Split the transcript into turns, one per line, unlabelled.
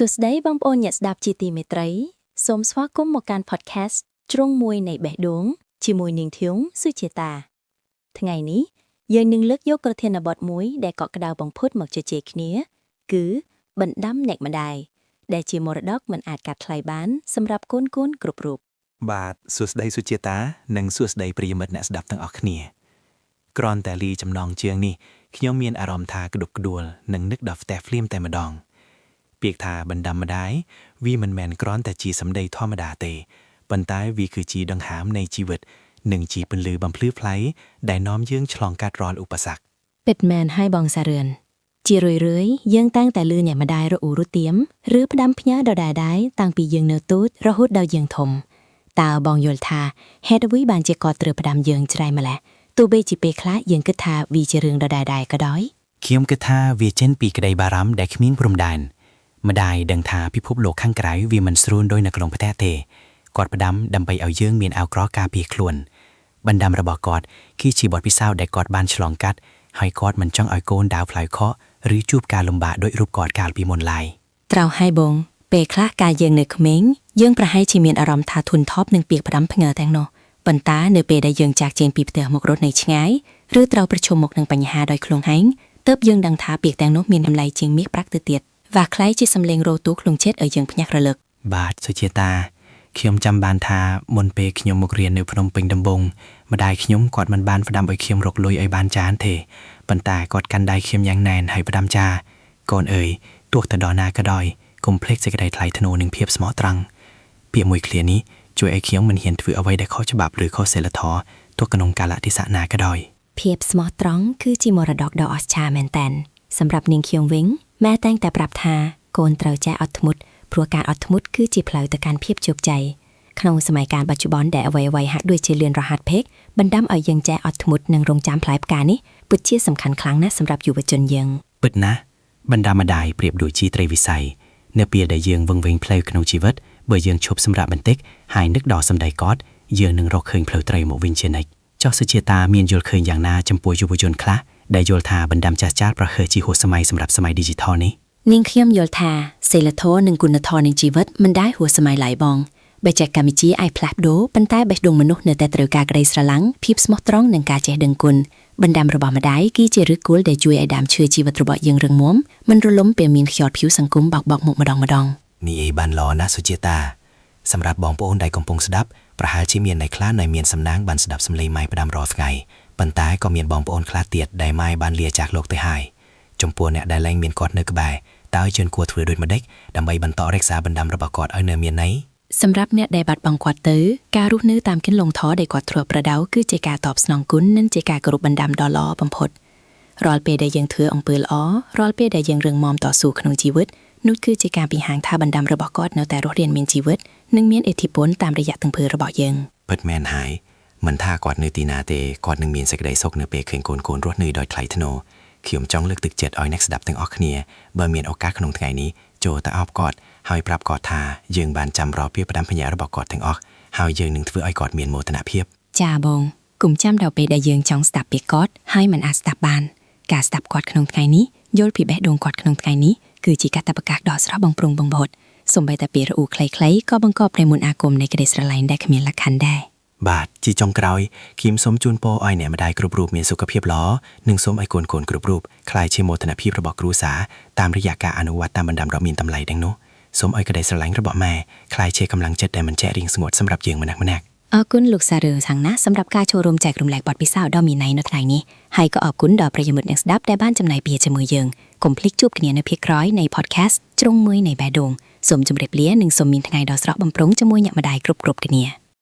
សួស្តីបងប្អូនអ្នកស្ដាប់ជាទីមេត្រីសូមស្វាគមន៍មកកាន់ podcast ជ្រុងមួយនៃបេះដូងជាមួយនាងធៀងសុជាតាថ្ងៃនេះយើងនឹងលើកយកប្រធានបទមួយដែលកក់ក្ដៅបំផុតមកជជែកគ្នាគឺបណ្ដាំអ្នកម្ដាយដែលជាមរតកមិនអាចកាត់ថ្លៃបានសម្រាប់កូនៗគ្រប់រូប
បាទសួស្តីសុជាតានិងសួស្តីប្រិយមិត្តអ្នកស្ដាប់ទាំងអស់គ្នាគ្រាន់តែលីចំណងជើងនេះខ្ញុំមានអារម្មណ៍ថាក្ដុកក្ដួលនិងនឹកដល់ផ្ទះភ្លាមតែម្ដងពាក្យថាបណ្ដាំម្ដាយវាមិនមែនគ្រាន់តែជាសម្ដីធម្មតាទេប៉ុន្តែវាគឺជាដង្ហើមនៃជីវិតនិងជាពន្លឺបំភ្លឺផ្លៃដែលនាំយើងឆ្លងកាត់រាល់ឧបសគ្គ
ពិតមែនហើយបងសារឿនជារឿយៗយើងតាំងតែលឺអ្នកម្ដាយរអ៊ូរទៀមឬផ្ដាំផ្ញើដដែលៗតាំងពីយើងនៅទូចរហូតដល់យើងធំតើបងយល់ថាហេតុអ្វីបានជាគាត់ត្រូវផ្ដាំយើងច្រៃម្ល៉េះទោះបីជាពេលខ្លះយើងគិតថាវាជារឿងដដែលៗក៏ដោយ
ខ្ញុំគិតថាវាចេញពីក្តីបារម្ភដែលគ្មានព្រំដែនម្ដាយដឹងថាពិភពលោកខាងក្រៅវាមិនស្រួលដូចនៅក្នុងផ្ទះទេគាត់ផ្ដាំដើម្បីឲ្យយើងមានអាវក្រោះការពារខ្លួនបណ្ដាំរបស់គាត់គឺជាបទពិសោធន៍ដែលគាត់បានឆ្លងកាត់ហើយគាត់មិនចង់ឲ្យកូនដាវផ្លូវខកឬជួបការលំបាកដោយរូបគាត់កាលពីមុនឡើយ
ត្រូវហើយបងពេលខ្លះកាលយើងនៅក្មេងយើងប្រហែលជាមានអារម្មណ៍ថាធុនថប់នឹងពាក្យផ្ដាំផ្ញើទាំងនោះប៉ុន្តែនៅពេលដែលយើងចាកចេញពីផ្ទះមករត់នៅឆ្ងាយឬត្រូវប្រឈមមុខនឹងបញ្ហាដោយខ្លួនឯងទើបយើងដឹងថាពាក្យទាំងនោះមានតម្លៃជាងមាសប្រាក់ទៅទៀតvàខ្ល้ายជាសំឡេងរោទោក្នុងចិត្តឲ្យយើងភ្ញាក់រលឹក
បាទសុជាតាខ្ញុំចាំបានថាមុនពេលខ្ញុំមករៀននៅភ្នំពេញដំបងម្ដាយខ្ញុំគាត់មិនបានផ្ដាំឲ្យខ្ញុំរកលុយឲ្យបានច្រើនទេប៉ុន្តែគាត់កាន់ដៃខ្ញុំយ៉ាងណែនហើយផ្ដាំចាកូនអើយទោះទៅដល់ណាក៏ដោយកុំភ្លេចសេចក្តីថ្លៃថ្នូរនិងភាពស្មោះត្រង់ពាក្យមួយឃ្លានេះជួយឲ្យខ្ញុំមិនហ៊ានធ្វើអ្វីដែលខុសច្បាប់ឬខុសសីលធម៌ទោះក្នុងកាលៈទេសៈណាក៏ដោយ
ភាពស្មោះត្រង់គឺជាមរតកដ៏អស្ចារ្យមែនទែនសម្រាប់នាងខ្ញុំវិញម៉ែតែងតែប្រាប់ថាកូនត្រូវចេះអត់ធ្មត់ព្រោះការអត់ធ្មត់គឺជាផ្លូវទៅកាន់ភាពជោគជ័យក្នុងសម័យកាលបច្ចុប្បន្នដែលអ្វីៗហាក់ដូចជាលឿនរហ័សពេកបណ្ដាំឲ្យយើងចេះអត់ធ្មត់និងរងចាំផ្លែផ្កានេះពិតជាសំខាន់ខ្លាំងណាស់សម្រាប់យុវជនយើង
ពិតណាស់បណ្ដាម្ដាយប្រៀបដូចជាត្រីវិស័យនៅពេលដែលយើងវឹងវែងផ្លូវក្នុងជីវិតបើយើងឈប់សម្រាកបន្តិចហើយនឹកដល់សម្ដីគាត់យើងនឹងរកឃើញផ្លូវត្រីមកវិញជានិច្ចចុះសុជាតាមានយល់ឃើញយ៉ាងណាចំពោះយុវជនខ្លះដែលយល់ថាបណ្ដាំចាស់ៗប្រហែលជាហួសសម័យសម្រាប់សម័យ Digital នេះ
នាងខ្ញុំយល់ថាសីលធម៌និងគុណធម៌នៃជីវិតមិនដែលហួសសម័យឡើយបងបច្ចេកវិទ្យាអាចផ្លាស់ប្ដូរប៉ុន្តែបេះដូងមនុស្សនៅតែត្រូវការក្តីស្រឡាញ់ភាពស្មោះត្រង់និងការចេះដឹងគុណបណ្ដាំរបស់ម្ដាយគឺជាឫសគល់ដែលជួយឲ្យដើមឈើជីវិតរបស់យើងរឹងមាំមិនរលំពេលមានខ្យល់ព្យុះសង្គមបោកបក់មកម្ដង
នេះឯបានល្អណាស់សុជាតាសម្រាប់បងប្អូនដែលកំពុងស្ដាប់ប្រហែលជាមានអ្នកខ្លះនៅមានសំណាងបានស្ដាប់សំឡេងម៉ែផ្ដាំរាល់ថ្ងៃប៉ុន្តែក៏មានបងប្អូនខ្លះទៀតដែលម៉ែបានលាចាកលោកទៅហើយចំពោះអ្នកដែលលែងមានគាត់នៅក្បែរតើយើងគួរធ្វើដូចម្តេចដើម្បីបន្តរក្សាបណ្ដាំរបស់គាត់ឲ្យនៅមានន័យ
សម្រាប់អ្នកដែលបាត់បង់គាត់ទៅការរស់នៅតាមគន្លងធម៌ដែលគាត់ធ្លាប់ប្រដៅគឺជាការតបស្នងគុណនិងជាការគោរពបណ្ដាំដ៏ល្អបំផុតរាល់ពេលដែលយើងធ្វើអំពើល្អរាល់ពេលដែលយើងរឹងមាំតស៊ូក្នុងជីវិតនោះគឺជាការបង្ហាញថាបណ្ដាំរបស់គាត់នៅតែរស់រានមានជីវិតនិងមានឥទ្ធិពលតាមរយៈទាំងភើរបស់យើង
ពិតមែនហើយមិនថាគាត់នៅទីណាទេគាត់នឹងមានសេចក្តីសុខនៅពេលឃើញកូនៗរស់នៅដោយថ្លៃថ្នូរខ្ញុំចង់លើកទឹកចិត្តឲ្យអ្នកស្ដាប់ទាំងអស់គ្នាបើមានឱកាសក្នុងថ្ងៃនេះចូលទៅអបគាត់ហើយប្រាប់គាត់ថាយើងបានចាំរាល់ពាក្យផ្ដាំផ្ញើរបស់គាត់ទាំងអស់ហើយយើងនឹងធ្វើឲ្យគាត់មានមោទនភាព
ចាបងគុំចាំដល់ពេលដែលយើងចង់ស្ដាប់ពាក្យគាត់ហើយមិនអាចស្ដាប់បានការស្ដាប់គាត់ក្នុងថ្ងៃនេះយល់ពីបេះដូងគាត់ក្នុងថ្ងៃនេះគឺជាកាតព្វកិច្ចដ៏ស្រស់បំព្រងបំផុតសូម្បីតែពាក្យរអ៊ូខ្លីៗក៏បង្កប់នូវមន្តអាគមនៃក្តីស្រឡាញ់ដែលគ្មានលក្ខខណ្ឌដែរ
បាទជាចុងក្រោយខ្ញុំសូមជូនពរឲ្យអ្នកម្ដាយគ្រប់រូបមានសុខភាពល្អនិងសូមឲ្យកូនៗគ្រប់រូបក្លាយជាមោទនភាពរបស់គ្រួសារតាមរយៈការអនុវត្តតាមបណ្ដាំដ៏មានតម្លៃទាំងនោះសូមឲ្យក្តីស្រឡាញ់របស់ម៉ែក្លាយជាកម្លាំងចិត្តដែលមិនចេះរីងស្ងួតសម្រាប់យើងម្នាក់ៗ
អរគុណលោកសារឺសាំងណាសម្រាប់ការចូលរួមចែករំលែកបទពិសោធន៍ដ៏មានន័យនៅថ្ងៃនេះហើយក៏អរគុណដល់ប្រិយមិត្តអ្នកស្ដាប់ដែលបានចំណាយពេលជាមួយយើងកុំភ្លេចជួបគ្នានៅភាគក្រោយនៃ podcast ជ្រុងមួយនៃបេះដូងសូមជម្រាបលានិងសូមមានថ្ងៃដ៏ស្រស់បំព្រងជាមួយអ្នកម្ដាយគ្រប់គ្នា